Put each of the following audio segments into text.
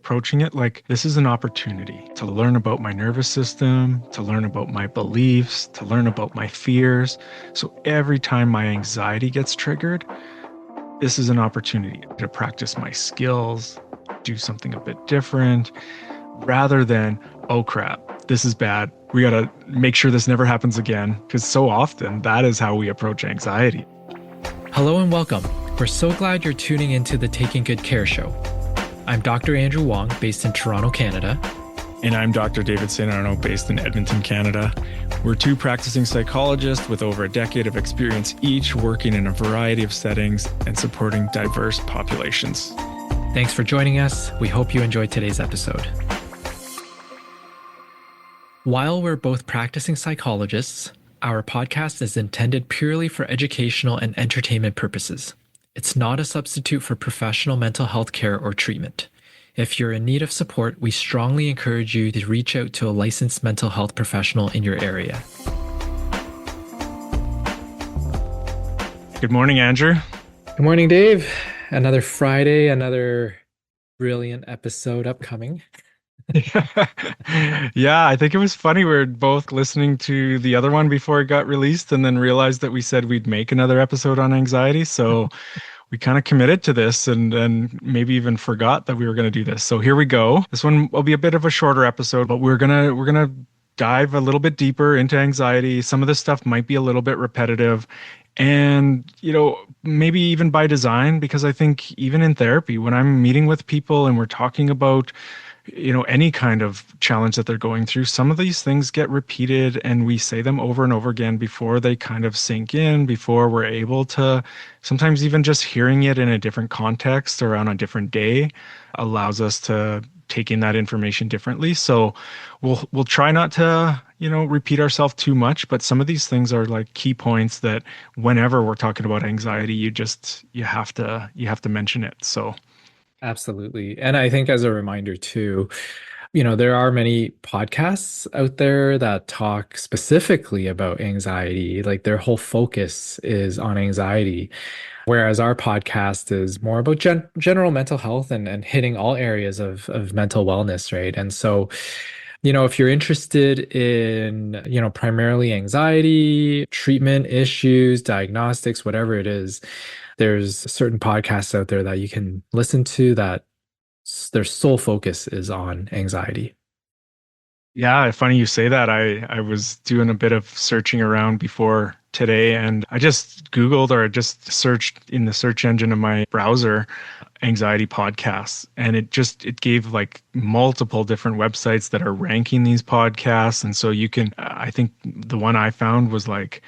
approaching it like this is an opportunity to learn about my nervous system, to learn about my beliefs, to learn about my fears. So every time my anxiety gets triggered, this is an opportunity to practice my skills, do something a bit different, rather than, oh crap, this is bad. We got to make sure this never happens again. Because so often that is how we approach anxiety. Hello and welcome. We're so glad you're tuning into the Taking Good Care show. I'm Dr. Andrew Wong, based in Toronto, Canada. And I'm Dr. David St. Arno, based in Edmonton, Canada. We're two practicing psychologists with over a decade of experience each, working in a variety of settings and supporting diverse populations. Thanks for joining us. We hope you enjoyed today's episode. While we're both practicing psychologists, our podcast is intended purely for educational and entertainment purposes. It's not a substitute for professional mental health care or treatment. If you're in need of support, we strongly encourage you to reach out to a licensed mental health professional in your area. Good morning, Andrew. Good morning, Dave. Another Friday, another brilliant episode upcoming. Yeah, I think it was funny. We were both listening to the other one before it got released and then realized that we said we'd make another episode on anxiety. So we kind of committed to this and maybe even forgot that we were going to do this. So here we go. This one will be a bit of a shorter episode, but we're gonna dive a little bit deeper into anxiety. Some of this stuff might be a little bit repetitive. And, maybe even by design, because I think even in therapy, when I'm meeting with people and we're talking about any kind of challenge that they're going through, some of these things get repeated and we say them over and over again before they kind of sink in, before we're able to, sometimes even just hearing it in a different context or on a different day allows us to take in that information differently. So we'll try not to, repeat ourselves too much, but some of these things are like key points that whenever we're talking about anxiety, you have to mention it. So Absolutely. And I think as a reminder too, there are many podcasts out there that talk specifically about anxiety, like their whole focus is on anxiety. Whereas our podcast is more about general mental health and hitting all areas of mental wellness, right? And so, if you're interested in, primarily anxiety, treatment issues, diagnostics, whatever it is, there's certain podcasts out there that you can listen to that their sole focus is on anxiety. Yeah, funny you say that. I was doing a bit of searching around before today and I just Googled or just searched in the search engine of my browser anxiety podcasts, and it gave like multiple different websites that are ranking these podcasts. And so you can, I think the one I found was like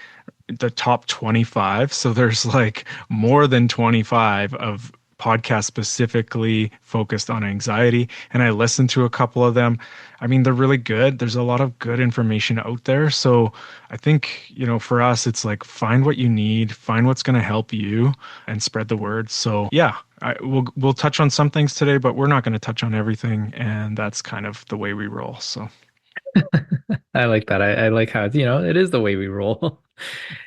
the top 25. So there's like more than 25 of podcasts specifically focused on anxiety. And I listened to a couple of them. I mean, they're really good. There's a lot of good information out there. So I think, for us, it's like find what you need, find what's going to help you and spread the word. So yeah, we'll touch on some things today, but we're not going to touch on everything. And that's kind of the way we roll. So I like that. I like how, it is the way we roll.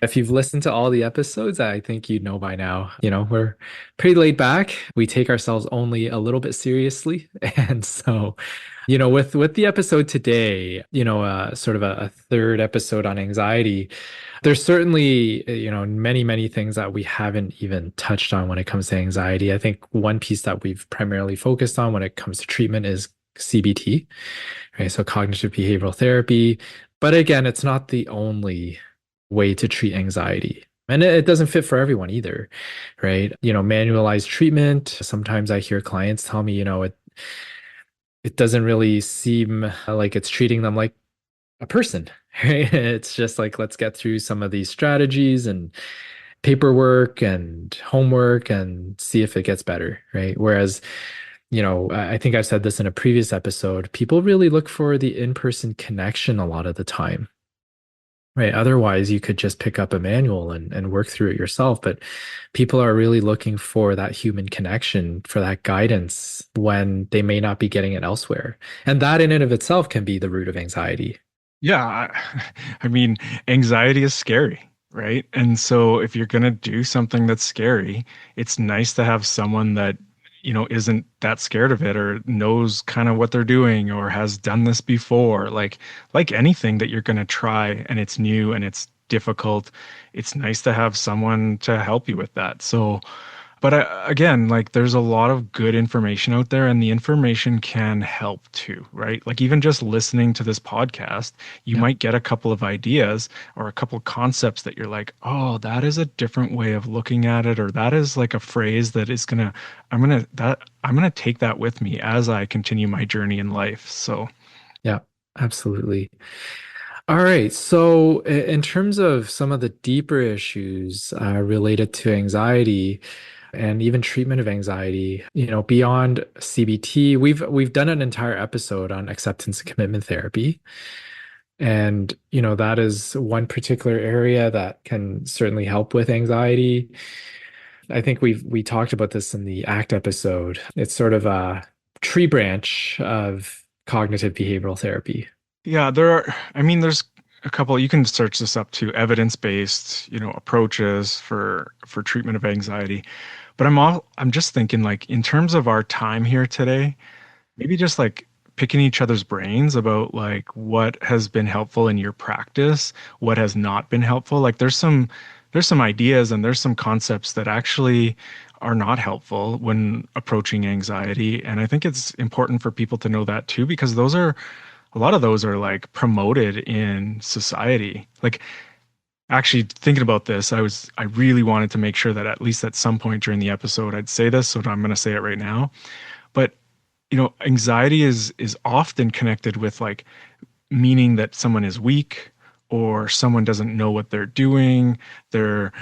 If you've listened to all the episodes, I think you know by now, we're pretty laid back. We take ourselves only a little bit seriously. And so, with the episode today, sort of a third episode on anxiety, there's certainly, many, many things that we haven't even touched on when it comes to anxiety. I think one piece that we've primarily focused on when it comes to treatment is CBT, right? So cognitive behavioral therapy. But again, it's not the only way to treat anxiety. And it doesn't fit for everyone either, right? Manualized treatment. Sometimes I hear clients tell me, it doesn't really seem like it's treating them like a person, right? It's just like, let's get through some of these strategies and paperwork and homework and see if it gets better, right? Whereas, I think I've said this in a previous episode, people really look for the in-person connection a lot of the time. Right. Otherwise, you could just pick up a manual and work through it yourself. But people are really looking for that human connection, for that guidance when they may not be getting it elsewhere. And that in and of itself can be the root of anxiety. yeah, I mean, anxiety is scary, right? And so if you're going to do something that's scary, it's nice to have someone that isn't that scared of it or knows kind of what they're doing or has done this before. Like anything that you're going to try and it's new and it's difficult, it's nice to have someone to help you with that. So, but again, like there's a lot of good information out there, and the information can help too, right? Like even just listening to this podcast, you Yeah. might get a couple of ideas or a couple of concepts that you're like, oh, that is a different way of looking at it, or that is like a phrase that is I'm gonna take that with me as I continue my journey in life. So Yeah, absolutely. All right. So, in terms of some of the deeper issues related to anxiety and even treatment of anxiety, beyond CBT, we've done an entire episode on acceptance and commitment therapy. And, that is one particular area that can certainly help with anxiety. I think we talked about this in the ACT episode. It's sort of a tree branch of cognitive behavioral therapy. yeah, I mean, there's a couple, you can search this up to evidence-based, approaches for treatment of anxiety. But I'm just thinking like in terms of our time here today, maybe just like picking each other's brains about like what has been helpful in your practice, what has not been helpful. Like there's some ideas and there's some concepts that actually are not helpful when approaching anxiety. And I think it's important for people to know that too, because a lot of those are like promoted in society. Like actually thinking about this, I really wanted to make sure that at least at some point during the episode I'd say this, so I'm going to say it right now. But anxiety is often connected with like meaning that someone is weak or someone doesn't know what they're doing, they're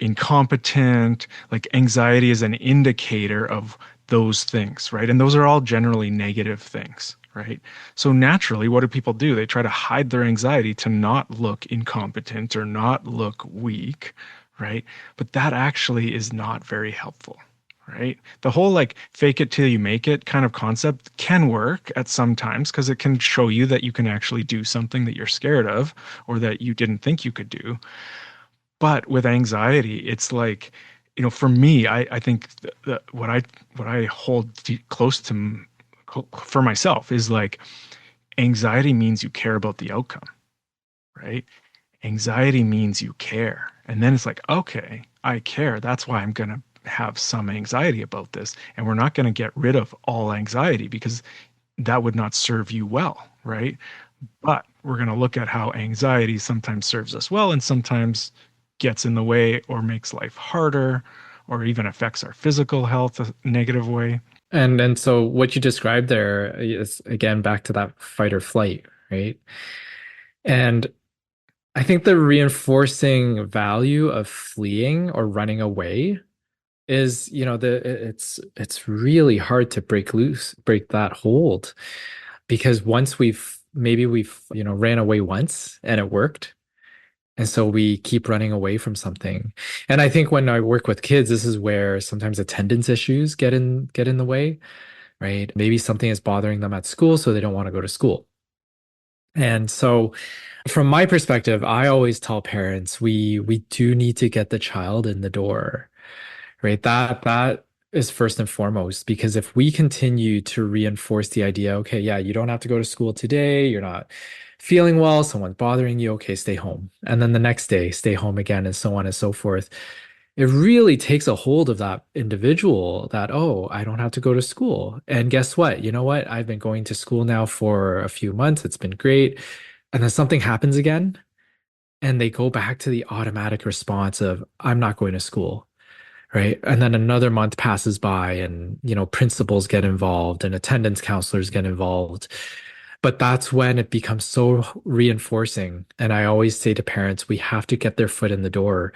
incompetent. Like anxiety is an indicator of those things, right? And those are all generally negative things, right? So naturally, what do people do? They try to hide their anxiety to not look incompetent or not look weak, right? But that actually is not very helpful, right? The whole like fake it till you make it kind of concept can work at some times because it can show you that you can actually do something that you're scared of or that you didn't think you could do. But with anxiety, it's like, for me, I think what I hold close to for myself is like anxiety means you care about the outcome, right? Anxiety means you care. And then it's like, okay, I care. That's why I'm going to have some anxiety about this. And we're not going to get rid of all anxiety because that would not serve you well, right? But we're going to look at how anxiety sometimes serves us well and sometimes gets in the way or makes life harder or even affects our physical health a negative way. And so what you described there is again back to that fight or flight, right? And I think the reinforcing value of fleeing or running away is, it's really hard to break that hold because once we've ran away once and it worked. And so we keep running away from something. And I think when I work with kids, this is where sometimes attendance issues get in the way, right? Maybe something is bothering them at school, so they don't want to go to school. And so from my perspective, I always tell parents we do need to get the child in the door, right? That is first and foremost, because if we continue to reinforce the idea, okay, yeah, you don't have to go to school today, you're not feeling well, someone's bothering you, okay, stay home. And then the next day, stay home again, and so on and so forth. It really takes a hold of that individual that, oh, I don't have to go to school. And guess what? You know what? I've been going to school now for a few months. It's been great. And then something happens again, and they go back to the automatic response of, I'm not going to school. Right. And then another month passes by and, principals get involved and attendance counselors get involved. But that's when it becomes so reinforcing. And I always say to parents, we have to get their foot in the door,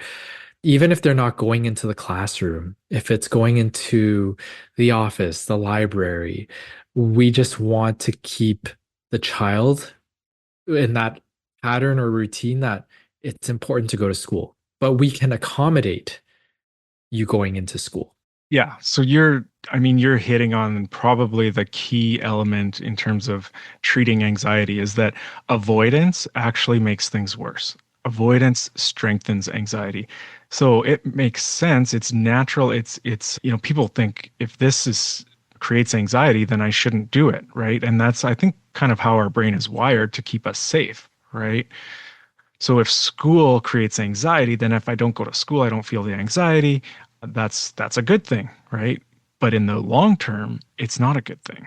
even if they're not going into the classroom, if it's going into the office, the library, we just want to keep the child in that pattern or routine that it's important to go to school, but we can accommodate you going into school. Yeah. So I mean, you're hitting on probably the key element in terms of treating anxiety is that avoidance actually makes things worse. Avoidance strengthens anxiety. So it makes sense. It's natural. People think if this is creates anxiety, then I shouldn't do it, right? And that's, I think, kind of how our brain is wired to keep us safe, right? So if school creates anxiety, then if I don't go to school, I don't feel the anxiety. That's a good thing, right? But in the long term, it's not a good thing.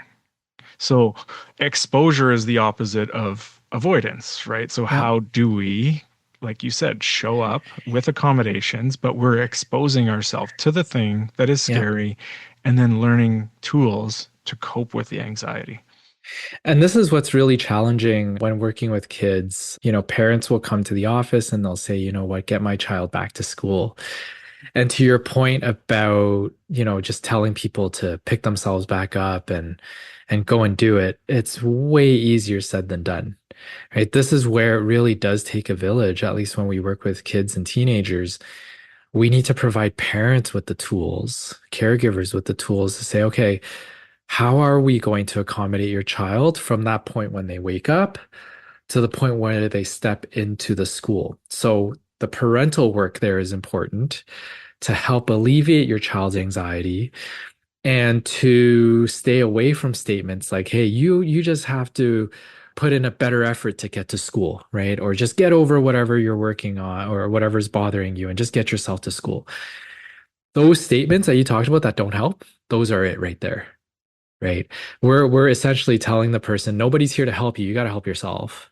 So exposure is the opposite of avoidance, right? So Yeah. how do we, like you said, show up with accommodations, but we're exposing ourselves to the thing that is Yeah. scary and then learning tools to cope with the anxiety. And this is what's really challenging when working with kids. Parents will come to the office and they'll say, you know what, get my child back to school. And to your point about, just telling people to pick themselves back up and go and do it, it's way easier said than done. Right? This is where it really does take a village, at least when we work with kids and teenagers. We need to provide parents with the tools, caregivers with the tools to say, okay, how are we going to accommodate your child from that point when they wake up to the point where they step into the school? So the parental work there is important to help alleviate your child's anxiety and to stay away from statements like, hey, you just have to put in a better effort to get to school, right? Or just get over whatever you're working on or whatever's bothering you and just get yourself to school. Those statements that you talked about that don't help, those are it right there, right? We're essentially telling the person, nobody's here to help you. You got to help yourself.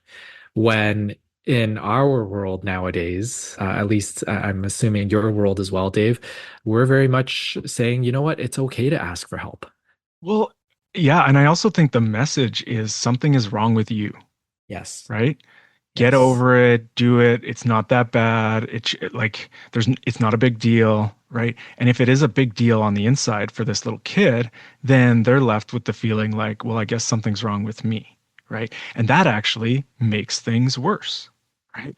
When in our world nowadays, at least I'm assuming your world as well, Dave, we're very much saying, you know what, it's okay to ask for help. Well, yeah, and I also think the message is something is wrong with you, Yes. right? Get Yes. over it, do it. It's not that bad. It's not a big deal, right? And if it is a big deal on the inside for this little kid, then they're left with the feeling like, well, I guess something's wrong with me, right? And that actually makes things worse, right?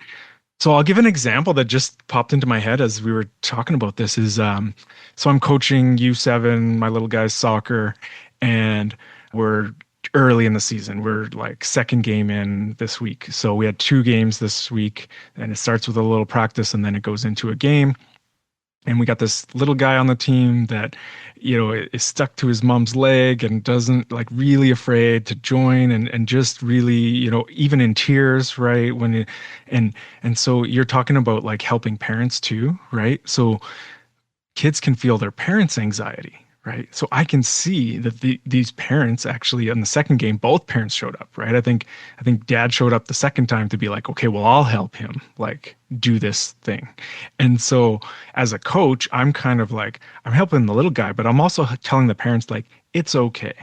So I'll give an example that just popped into my head as we were talking about this is so I'm coaching U7, my little guy's soccer, and we're early in the season. We're like second game in this week. So we had two games this week, and it starts with a little practice and then it goes into a game. And we got this little guy on the team that, is stuck to his mom's leg and doesn't like really afraid to join and just really, even in tears, right? And and so you're talking about like helping parents too, right? So kids can feel their parents' anxiety, right? So I can see that these parents actually in the second game, both parents showed up, right? I think dad showed up the second time to be like, okay, well, I'll help him like do this thing. And so as a coach, I'm kind of like, I'm helping the little guy, but I'm also telling the parents like, it's okay.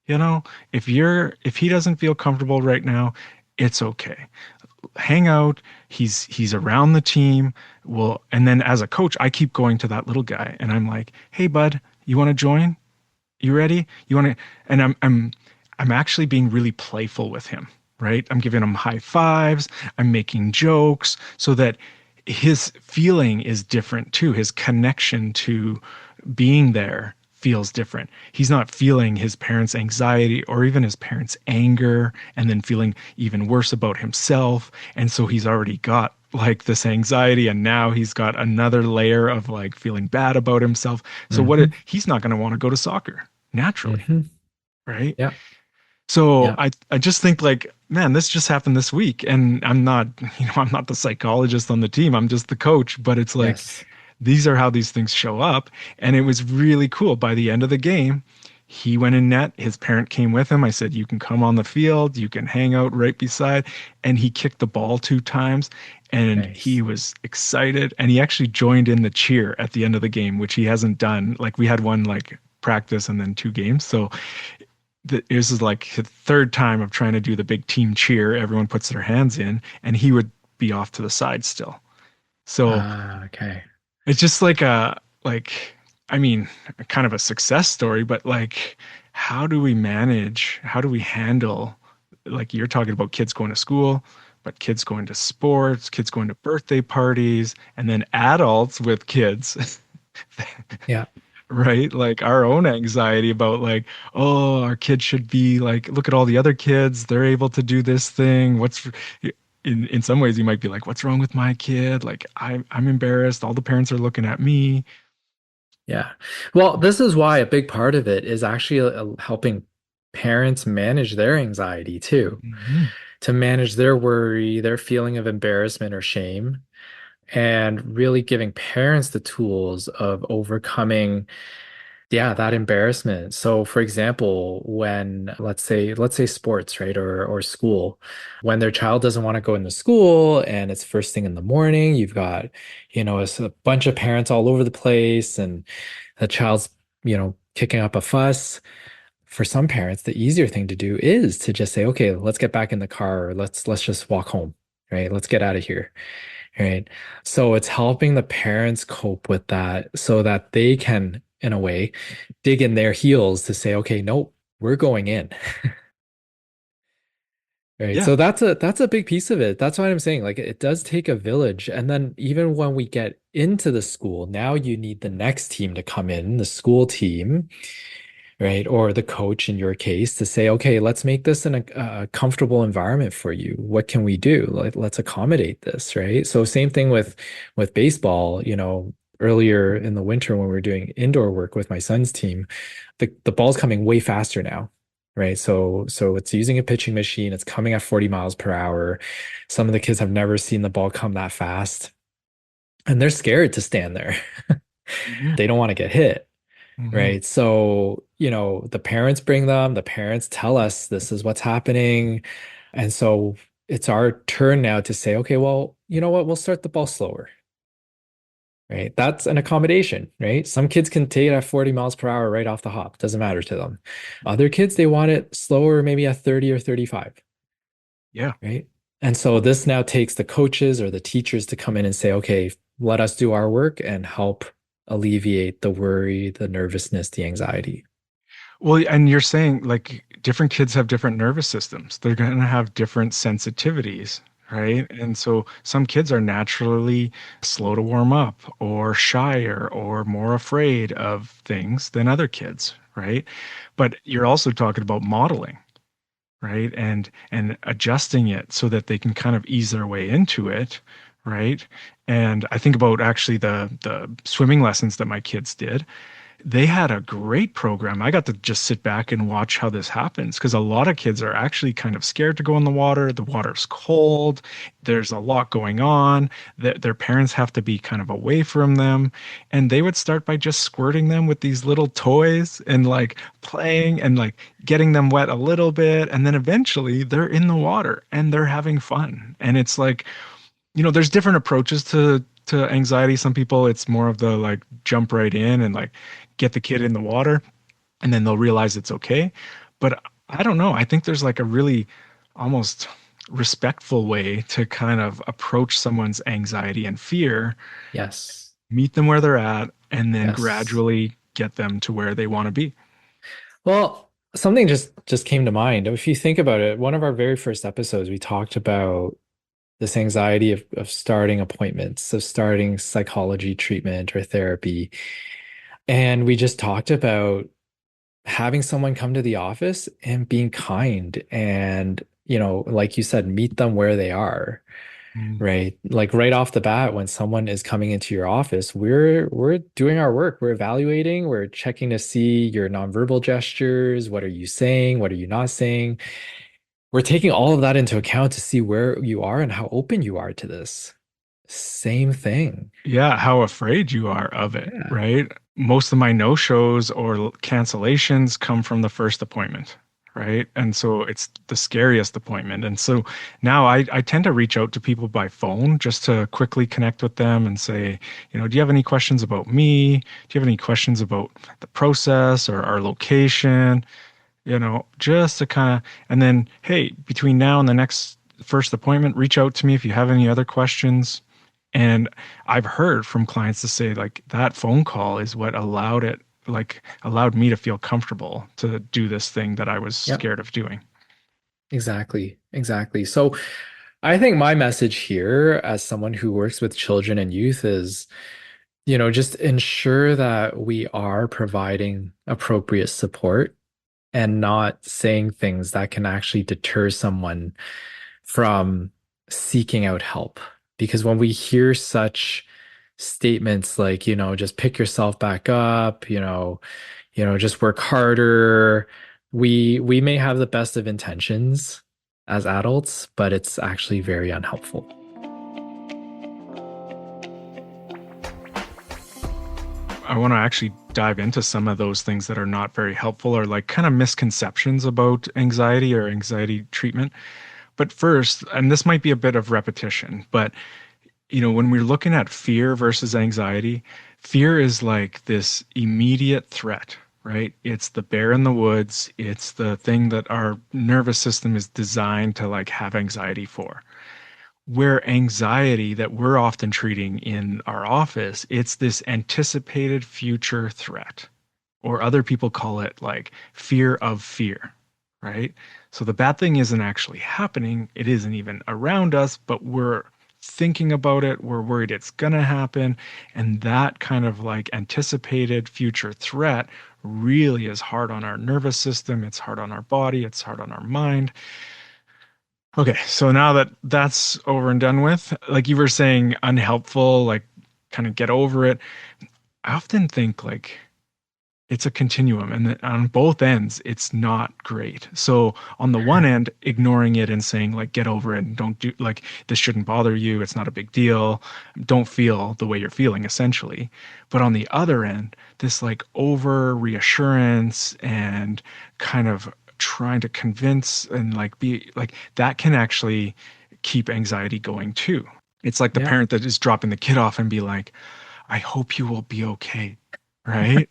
You know, if he doesn't feel comfortable right now, it's okay, hang out. He's around the team. Well, and then as a coach, I keep going to that little guy and I'm like, "Hey bud, you want to join? You ready? You want to?" And I'm actually being really playful with him, right? I'm giving him high fives, I'm making jokes so that his feeling is different too. His connection to being there feels different. He's not feeling his parents' anxiety or even his parents' anger and then feeling even worse about himself. And so he's already got like this anxiety and now he's got another layer of like feeling bad about himself. So Hmm. he's not going to want to go to soccer naturally, Hmm. right? Yeah. So Yeah. I just think like, man, this just happened this week and I'm not, I'm not the psychologist on the team. I'm just the coach, but it's like Yes. these are how these things show up. And it was really cool. By the end of the game, he went in net. His parent came with him. I said, you can come on the field, you can hang out right beside. And he kicked the ball two times and he Nice. was excited. And he actually joined in the cheer at the end of the game, which he hasn't done. Like we had one like practice and then two games. So this is like his third time of trying to do the big team cheer. Everyone puts their hands in and he would be off to the side still. So Ah, okay. it's just like I mean, kind of a success story, but like, how do we handle, like you're talking about kids going to school, but kids going to sports, kids going to birthday parties, and then adults with kids, Yeah. right? Like our own anxiety about like, oh, our kids should be like, look at all the other kids, they're able to do this thing. in some ways you might be like, what's wrong with my kid? Like I'm embarrassed. All the parents are looking at me. Yeah. Well, this is why a big part of it is actually helping parents manage their anxiety too, Hmm. to manage their worry, their feeling of embarrassment or shame, and really giving parents the tools of overcoming, yeah, that embarrassment. So for example, when let's say sports, right, or school, when their child doesn't want to go into school and it's first thing in the morning, you've got, a bunch of parents all over the place and the child's, kicking up a fuss. For some parents, the easier thing to do is to just say, okay, let's get back in the car, or let's just walk home, right? Let's get out of here. Right. So it's helping the parents cope with that so that they can, in a way, dig in their heels to say, okay, nope, we're going in. Right. Yeah. So that's a big piece of it. That's what I'm saying. Like it does take a village. And then even when we get into the school, now you need the next team to come in, the school team, right? Or the coach in your case to say, okay, let's make this a comfortable environment for you. What can we do? Like, let's accommodate this, right? So same thing with baseball, earlier in the winter when we were doing indoor work with my son's team, the ball's coming way faster now. Right. So it's using a pitching machine. It's coming at 40 miles per hour. Some of the kids have never seen the ball come that fast. And they're scared to stand there. Hmm. They don't want to get hit. Hmm. Right. So, the parents bring them, the parents tell us this is what's happening. And so it's our turn now to say, okay, well, you know what? We'll start the ball slower. Right. That's an accommodation, right? Some kids can take it at 40 miles per hour right off the hop. Doesn't matter to them. Other kids, they want it slower, maybe at 30 or 35. Yeah. Right. And so this now takes the coaches or the teachers to come in and say, okay, let us do our work and help alleviate the worry, the nervousness, the anxiety. Well, and you're saying like different kids have different nervous systems. They're going to have different sensitivities, right? And so some kids are naturally slow to warm up or shyer or more afraid of things than other kids, right? But you're also talking about modeling, right? And adjusting it so that they can kind of ease their way into it, right? And I think about actually the swimming lessons that my kids did. They had a great program. I got to just sit back and watch how this happens because a lot of kids are actually kind of scared to go in the water. The water's cold. There's a lot going on. Their parents have to be kind of away from them. And they would start by just squirting them with these little toys and like playing and like getting them wet a little bit. And then eventually they're in the water and they're having fun. And it's like, there's different approaches to anxiety. Some people, it's more of the like jump right in and like get the kid in the water, and then they'll realize it's okay. But I don't know. I think there's like a really almost respectful way to kind of approach someone's anxiety and fear, Yes. meet them where they're at, and then Yes. gradually get them to where they want to be. Well, something just came to mind. If you think about it, one of our very first episodes, we talked about this anxiety of starting appointments, of starting psychology treatment or therapy. And we just talked about having someone come to the office and being kind and, like you said, meet them where they are. Mm. Right. Like right off the bat, when someone is coming into your office, we're doing our work. We're evaluating, we're checking to see your nonverbal gestures. What are you saying? What are you not saying? We're taking all of that into account to see where you are and how open you are to this. Same thing. Yeah, how afraid you are of it, Yeah. right? Most of my no-shows or cancellations come from the first appointment, right? And so it's the scariest appointment. And so now I tend to reach out to people by phone just to quickly connect with them and say, do you have any questions about me? Do you have any questions about the process or our location? Just to kind of, and then, hey, between now and the next first appointment, reach out to me if you have any other questions. And I've heard from clients to say, like, that phone call is what allowed me to feel comfortable to do this thing that I was Yep. scared of doing. Exactly. Exactly. So I think my message here as someone who works with children and youth is, just ensure that we are providing appropriate support and not saying things that can actually deter someone from seeking out help. Because when we hear such statements like, just pick yourself back up, just work harder, we may have the best of intentions as adults, but it's actually very unhelpful. I want to actually dive into some of those things that are not very helpful or like kind of misconceptions about anxiety or anxiety treatment. But first, and this might be a bit of repetition, but when we're looking at fear versus anxiety, fear is like this immediate threat, right? It's the bear in the woods. It's the thing that our nervous system is designed to like have anxiety for. Where anxiety that we're often treating in our office, it's this anticipated future threat, or other people call it like fear of fear, right? So the bad thing isn't actually happening, it isn't even around us, but we're thinking about it, we're worried it's gonna happen, and that kind of like anticipated future threat really is hard on our nervous system, it's hard on our body, it's hard on our mind. Okay, so now that that's over and done with, like you were saying, unhelpful, like kind of get over it. I often think like it's a continuum, and that on both ends, it's not great. So on the one end, ignoring it and saying like get over it and don't do like this shouldn't bother you, it's not a big deal. Don't feel the way you're feeling essentially. But on the other end, this like over reassurance and kind of trying to convince and like be like that can actually keep anxiety going too. It's like the Yeah. parent that is dropping the kid off and be like, I hope you will be okay. Right?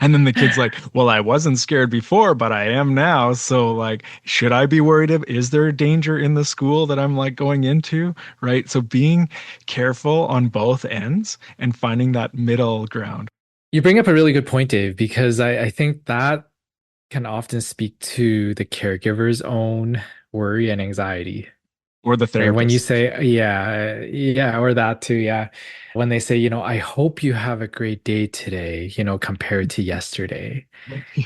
And then the kid's like, well, I wasn't scared before, but I am now. So, like, should I be worried of, is there a danger in the school that I'm like going into? Right? So, being careful on both ends and finding that middle ground. You bring up a really good point, Dave, because I think that can often speak to the caregiver's own worry and anxiety. Or the Right. When you therapist. say, yeah, yeah, or that too, yeah. When they say, I hope you have a great day today, compared to yesterday.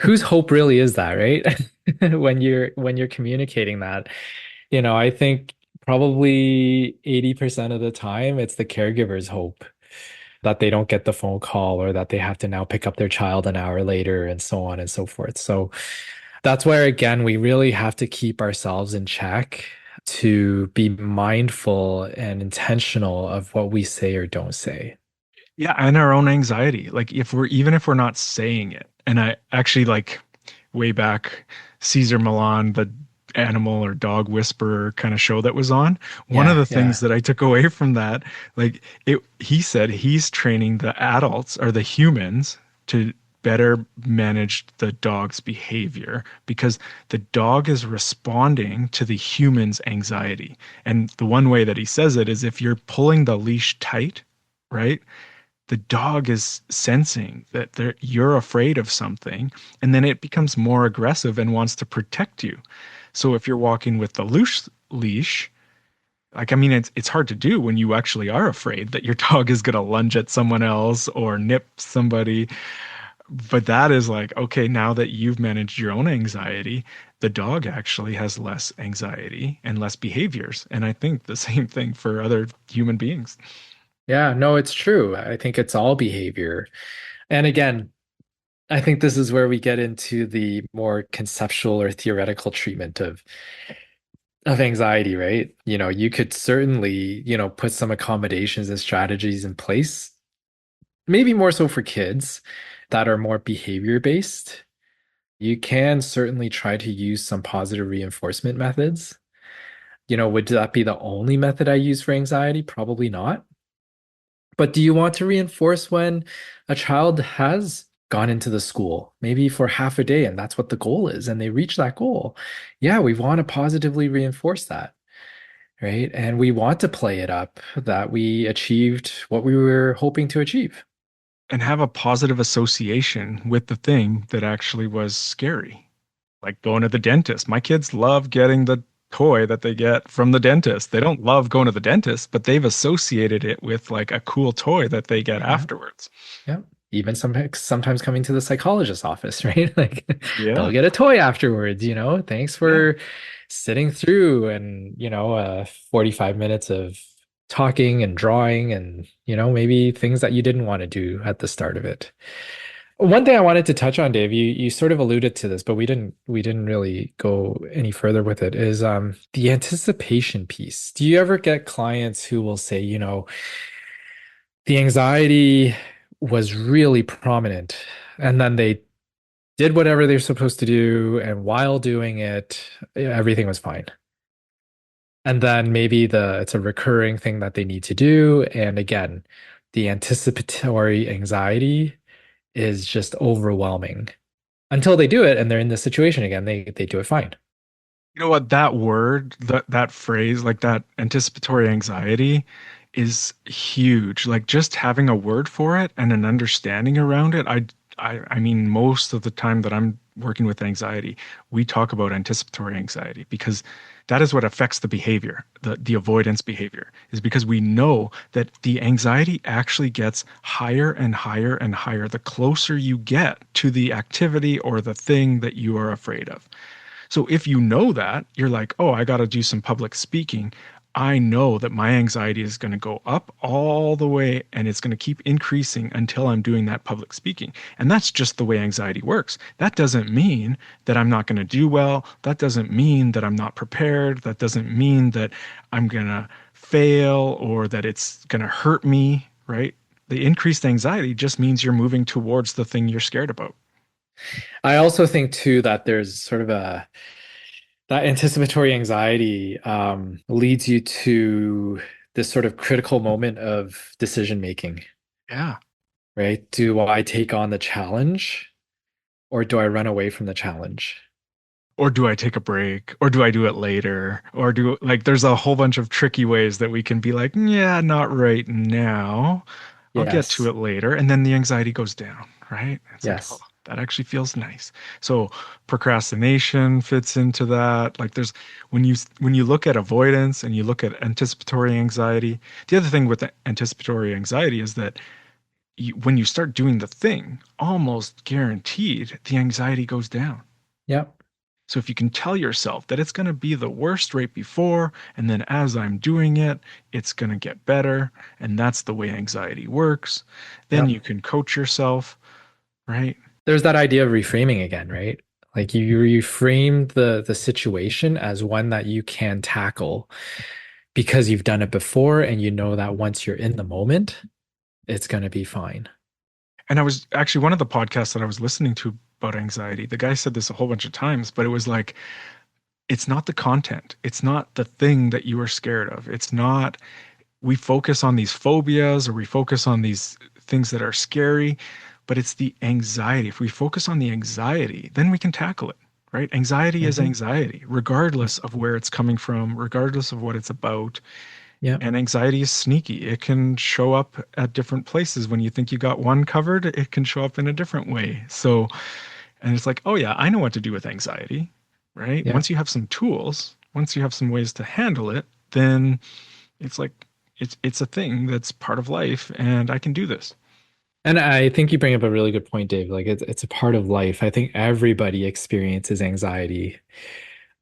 Whose hope really is that, right? When you're communicating that, I think probably 80% of the time it's the caregiver's hope that they don't get the phone call or that they have to now pick up their child an hour later and so on and so forth. So that's where, again, we really have to keep ourselves in check to be mindful and intentional of what we say or don't say. Yeah, and our own anxiety. Like if we're even if we're not saying it. And I actually like way back Caesar Milan, the animal or dog whisperer kind of show that was on. One of Yeah, the things yeah, that I took away from that, like it he said he's training the adults or the humans to better manage the dog's behavior because the dog is responding to the human's anxiety. And the one way that he says it is if you're pulling the leash tight, right? The dog is sensing that you're afraid of something, and then it becomes more aggressive and wants to protect you. So if you're walking with the loose leash, like I mean, it's hard to do when you actually are afraid that your dog is going to lunge at someone else or nip somebody. But that is like, okay, now that you've managed your own anxiety, the dog actually has less anxiety and less behaviors. And I think the same thing for other human beings. yeah. No, it's true. I think it's all behavior. And again, I think this is where we get into the more conceptual or theoretical treatment of anxiety, right? You could certainly, put some accommodations and strategies in place, maybe more so for kids that are more behavior based. You can certainly try to use some positive reinforcement methods. Would that be the only method I use for anxiety? Probably not. But do you want to reinforce when a child has gone into the school, maybe for half a day, and that's what the goal is, and they reach that goal? Yeah, we want to positively reinforce that, right? And we want to play it up that we achieved what we were hoping to achieve. And have a positive association with the thing that actually was scary. Like going to the dentist. My kids love getting the toy that they get from the dentist. They don't love going to the dentist, but they've associated it with like a cool toy that they get Yeah, afterwards. yeah. even sometimes coming to the psychologist's office, right? Like they'll Yeah. get a toy afterwards, thanks Yeah. for sitting through and, 45 minutes of talking and drawing and, maybe things that you didn't want to do at the start of it. One thing I wanted to touch on, Dave, you sort of alluded to this, but we didn't really go any further with it, is the anticipation piece. Do you ever get clients who will say, the anxiety was really prominent, and then they did whatever they're supposed to do, and while doing it, everything was fine. And then maybe it's a recurring thing that they need to do. And again, the anticipatory anxiety is just overwhelming until they do it and they're in this situation again, they do it fine. You know what? That word, that phrase, like that anticipatory anxiety is huge. Like just having a word for it and an understanding around it. I mean, most of the time that I'm working with anxiety, we talk about anticipatory anxiety because that is what affects the behavior, the avoidance behavior, is because we know that the anxiety actually gets higher and higher and higher the closer you get to the activity or the thing that you are afraid of. So if you know that, you're like, oh, I got to do some public speaking. I know that my anxiety is going to go up all the way and it's going to keep increasing until I'm doing that public speaking. And that's just the way anxiety works. That doesn't mean that I'm not going to do well. That doesn't mean that I'm not prepared. That doesn't mean that I'm going to fail or that it's going to hurt me, right? The increased anxiety just means you're moving towards the thing you're scared about. I also think too that there's sort of that anticipatory anxiety leads you to this sort of critical moment of decision making, Yeah. right? Do I take on the challenge or do I run away from the challenge? Or do I take a break? Or do I do it later? Or do like there's a whole bunch of tricky ways that we can be like, yeah, not right now. I'll get to Yes. it later. And then the anxiety goes down, right? It's like, oh, Yes. that actually feels nice. So procrastination fits into that. Like there's when you look at avoidance and you look at anticipatory anxiety, the other thing with the anticipatory anxiety is that when you start doing the thing, almost guaranteed the anxiety goes down. Yep. So if you can tell yourself that it's going to be the worst right before, and then as I'm doing it, it's going to get better, and that's the way anxiety works, then you Yep. can coach yourself, right? There's that idea of reframing again, right? Like you reframe the situation as one that you can tackle because you've done it before and you know that once you're in the moment, it's going to be fine. And I was actually one of the podcasts that I was listening to about anxiety. The guy said this a whole bunch of times, but it was like, it's not the content. It's not the thing that you are scared of. It's not, we focus on these phobias or we focus on these things that are scary, but it's the anxiety. If we focus on the anxiety, then we can tackle it, right? Anxiety is Hmm. anxiety, regardless of where it's coming from, regardless of what it's about. Yeah. And anxiety is sneaky. It can show up at different places. When you think you got one covered, it can show up in a different way. So, and it's like, oh yeah, I know what to do with anxiety, right? Yeah. Once you have some tools, once you have some ways to handle it, then it's like it's a thing that's part of life and I can do this. And I think you bring up a really good point, Dave. Like it's a part of life. I think everybody experiences anxiety.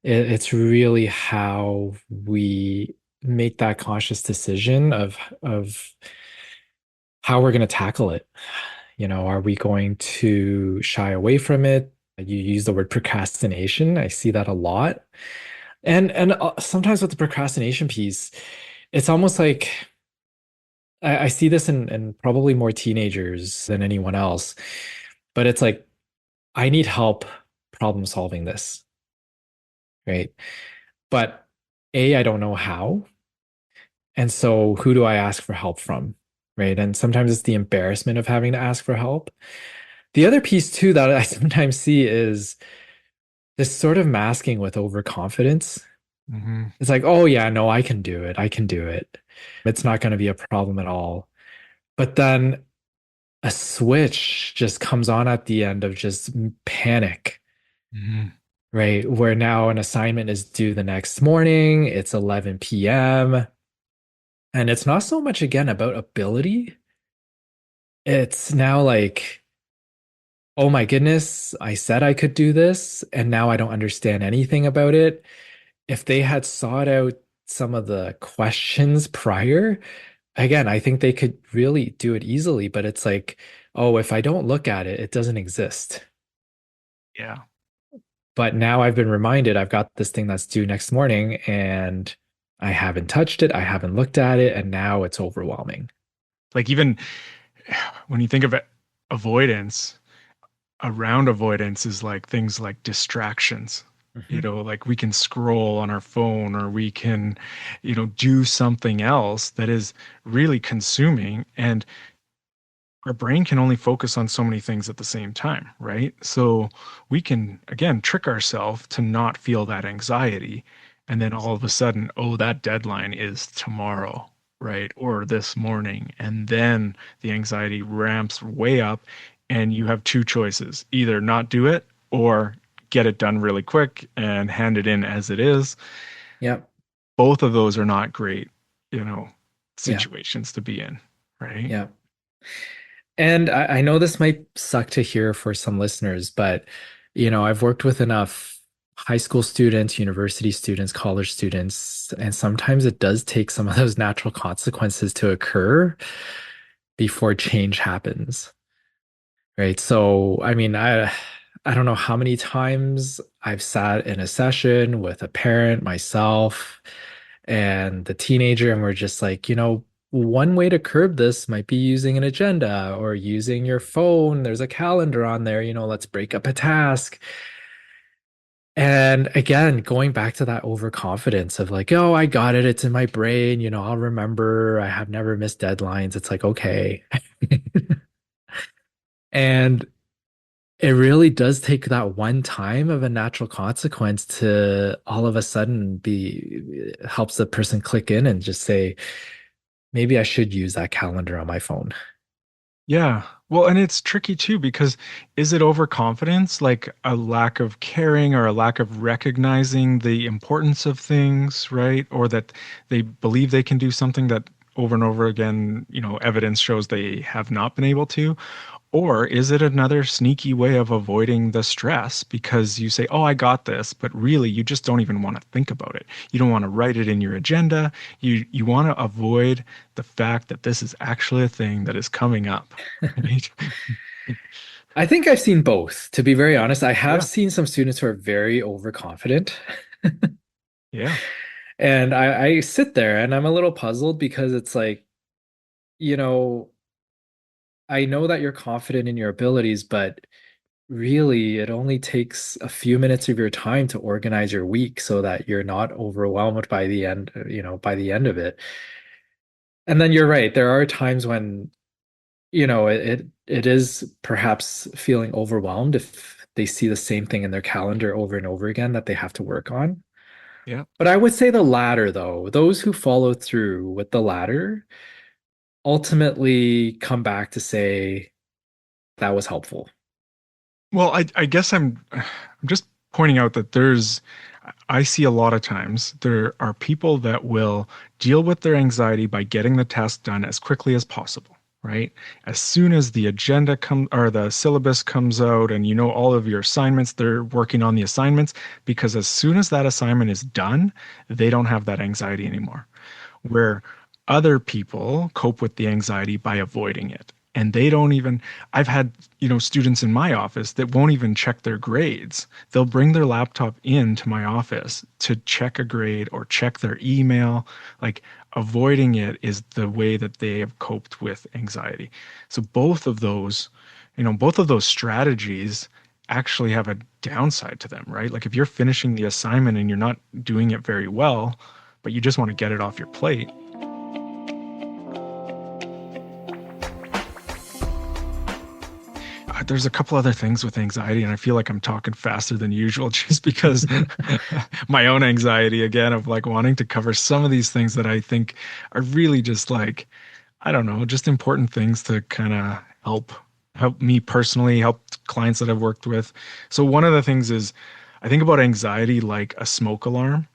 It's really how we make that conscious decision of how we're going to tackle it. Are we going to shy away from it? You use the word procrastination. I see that a lot. And sometimes with the procrastination piece, it's almost like I see this in probably more teenagers than anyone else, but it's like I need help problem solving this, right? But A, I don't know how. And so who do I ask for help from? Right. And sometimes it's the embarrassment of having to ask for help. The other piece too that I sometimes see is this sort of masking with overconfidence. Hmm. It's like, oh yeah, no, I can do it. I can do it. It's not going to be a problem at all. But then a switch just comes on at the end of just panic, Hmm. right? Where now an assignment is due the next morning, it's 11 p.m. And it's not so much again about ability, It's now like, oh my goodness, I said I could do this, and now I don't understand anything about it. If they had sought out some of the questions prior, again, I think they could really do it easily, but it's like, oh, if I don't look at it, it doesn't exist. Yeah. But now I've been reminded I've got this thing that's due next morning and I haven't touched it, I haven't looked at it, and now it's overwhelming. Like even when you think of it, avoidance, around avoidance is like things like distractions. You Mhm. know, like we can scroll on our phone or we can, do something else that is really consuming. And our brain can only focus on so many things at the same time, right? So we can, again, trick ourselves to not feel that anxiety. And then all of a sudden, oh, that deadline is tomorrow, right? Or this morning. And then the anxiety ramps way up, and you have two choices: either not do it or get it done really quick and hand it in as it is. Yep. Both of those are not great, you know, Yeah. situations to be in, right? Yeah. And I know this might suck to hear for some listeners, but I've worked with enough high school students, university students, college students, and sometimes it does take some of those natural consequences to occur before change happens. Right. So, I mean, I don't know how many times I've sat in a session with a parent, myself, and the teenager, and we're just like, one way to curb this might be using an agenda or using your phone. There's a calendar on there, let's break up a task. And again, going back to that overconfidence of like, oh, I got it. It's in my brain. I'll remember. I have never missed deadlines. It's like, okay. And it really does take that one time of a natural consequence to all of a sudden be helps the person click in and just say, maybe I should use that calendar on my phone. Yeah. Well, and it's tricky too because is it overconfidence, like a lack of caring or a lack of recognizing the importance of things, right? Or that they believe they can do something that over and over again, evidence shows they have not been able to? Or is it another sneaky way of avoiding the stress because you say, "Oh, I got this," but really you just don't even want to think about it. You don't want to write it in your agenda. You want to avoid the fact that this is actually a thing that is coming up, right? I think I've seen both. To be very honest, I have Yeah. seen some students who are very overconfident. Yeah. And I sit there and I'm a little puzzled because it's like, you know, I know that you're confident in your abilities, but really, it only takes a few minutes of your time to organize your week so that you're not overwhelmed by the end, by the end of it. And then you're right, there are times when, it is perhaps feeling overwhelmed if they see the same thing in their calendar over and over again that they have to work on. Yeah. But I would say the latter, though, those who follow through with the latter ultimately come back to say that was helpful. Well, I guess I'm just pointing out that I see a lot of times there are people that will deal with their anxiety by getting the task done as quickly as possible, right? As soon as the agenda come or the syllabus comes out and all of your assignments, they're working on the assignments because as soon as that assignment is done, they don't have that anxiety anymore. Where other people cope with the anxiety by avoiding it. And they don't even, I've had, students in my office that won't even check their grades. They'll bring their laptop into my office to check a grade or check their email. Like avoiding it is the way that they have coped with anxiety. So both of those strategies actually have a downside to them, right? Like if you're finishing the assignment and you're not doing it very well, but you just want to get it off your plate. There's a couple other things with anxiety, and I feel like I'm talking faster than usual just because my own anxiety again of like wanting to cover some of these things that I think are really just like, I don't know, just important things to kind of help me personally, help clients that I've worked with. So one of the things is I think about anxiety like a smoke alarm.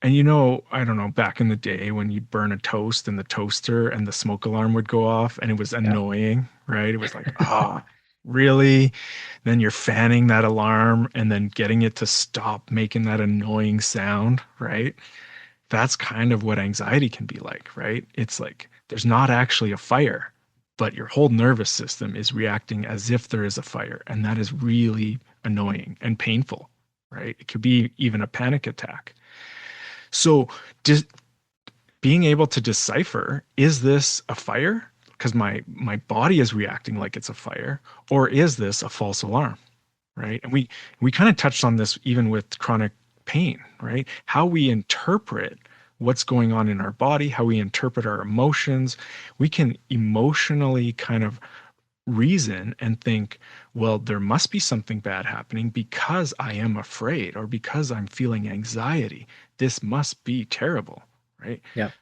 And I don't know, back in the day when you'd burn a toast in the toaster and the smoke alarm would go off and it was Yeah. annoying, right? It was like, oh, really? Then you're fanning that alarm and then getting it to stop making that annoying sound, right? That's kind of what anxiety can be like, right? It's like there's not actually a fire, but your whole nervous system is reacting as if there is a fire. And that is really annoying and painful, right? It could be even a panic attack. So just being able to decipher, is this a fire? Because my body is reacting like it's a fire, or is this a false alarm? Right? And we kind of touched on this even with chronic pain, right? How we interpret what's going on in our body, how we interpret our emotions. We can emotionally kind of reason and think, well, there must be something bad happening because I am afraid or because I'm feeling anxiety. This must be terrible, right? Yeah.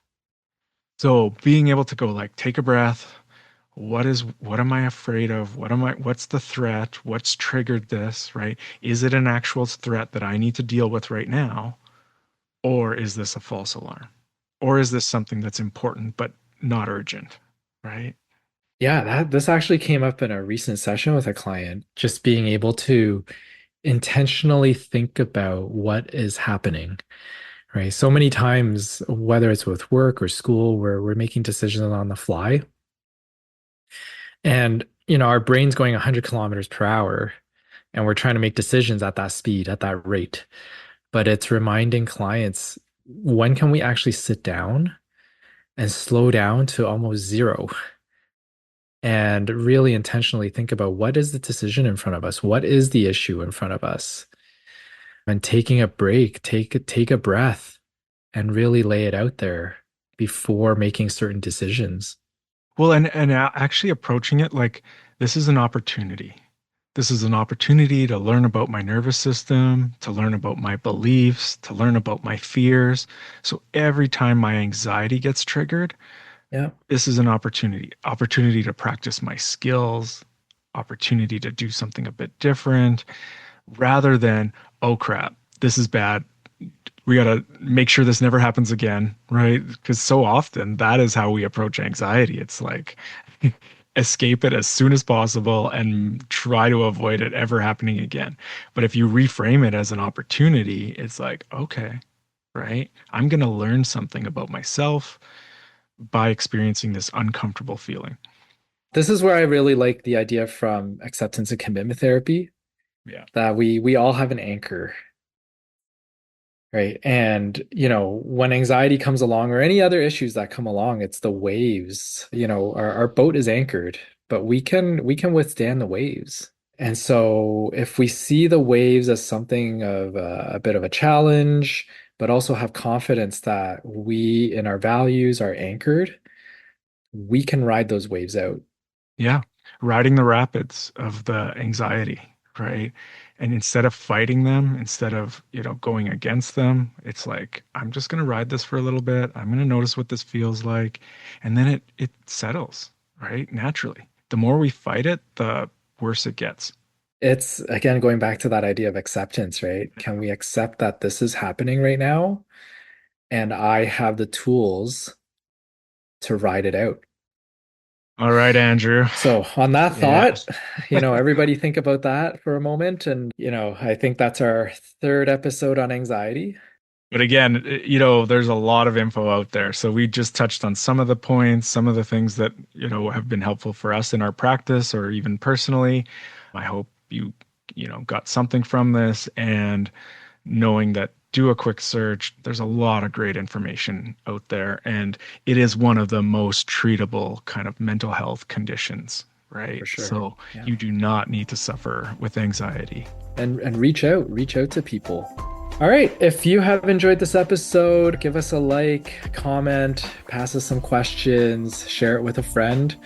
So being able to go like, take a breath. What am I afraid of? What's the threat? What's triggered this, right? Is it an actual threat that I need to deal with right now? Or is this a false alarm? Or is this something that's important but not urgent, right? Yeah, this actually came up in a recent session with a client, just being able to intentionally think about what is happening, right? So many times, whether it's with work or school, where we're making decisions on the fly, and our brain's going 100 kilometers per hour, and we're trying to make decisions at that speed, at that rate. But it's reminding clients, when can we actually sit down and slow down to almost zero and really intentionally think about what is the decision in front of us? What is the issue in front of us? And taking a break, take a breath and really lay it out there before making certain decisions. Well, and actually approaching it like this is an opportunity. This is an opportunity to learn about my nervous system, to learn about my beliefs, to learn about my fears. So every time my anxiety gets triggered, Yeah. this is an opportunity to practice my skills, opportunity to do something a bit different, rather than, oh crap, this is bad. We got to make sure this never happens again, right? Because so often that is how we approach anxiety. It's like escape it as soon as possible and try to avoid it ever happening again. But if you reframe it as an opportunity, it's like, okay, right? I'm going to learn something about myself by experiencing this uncomfortable feeling. This is where I really like the idea from acceptance and commitment therapy Yeah. that we all have an anchor, right? And, when anxiety comes along or any other issues that come along, it's the waves. Our boat is anchored, but we can withstand the waves. And so if we see the waves as something of a bit of a challenge, but also have confidence that we in our values are anchored, we can ride those waves out. Yeah. Riding the rapids of the anxiety, right? And instead of fighting them, instead of, going against them, it's like, I'm just going to ride this for a little bit. I'm going to notice what this feels like. And then it settles, right? Naturally. The more we fight it, the worse it gets. It's again going back to that idea of acceptance, right? Can we accept that this is happening right now and I have the tools to ride it out? All right, Andrew. So, on that Yeah. thought, everybody think about that for a moment. And, I think that's our third episode on anxiety. But again, there's a lot of info out there. So we just touched on some of the points, some of the things that, have been helpful for us in our practice or even personally. I hope you got something from this, and knowing that do a quick search. There's a lot of great information out there, and it is one of the most treatable kind of mental health conditions, right? For sure. So Yeah. you do not need to suffer with anxiety. And reach out to people. All right. If you have enjoyed this episode, give us a like, comment, pass us some questions, share it with a friend.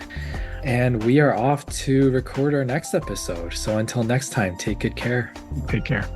And we are off to record our next episode. So until next time, take good care. Take care.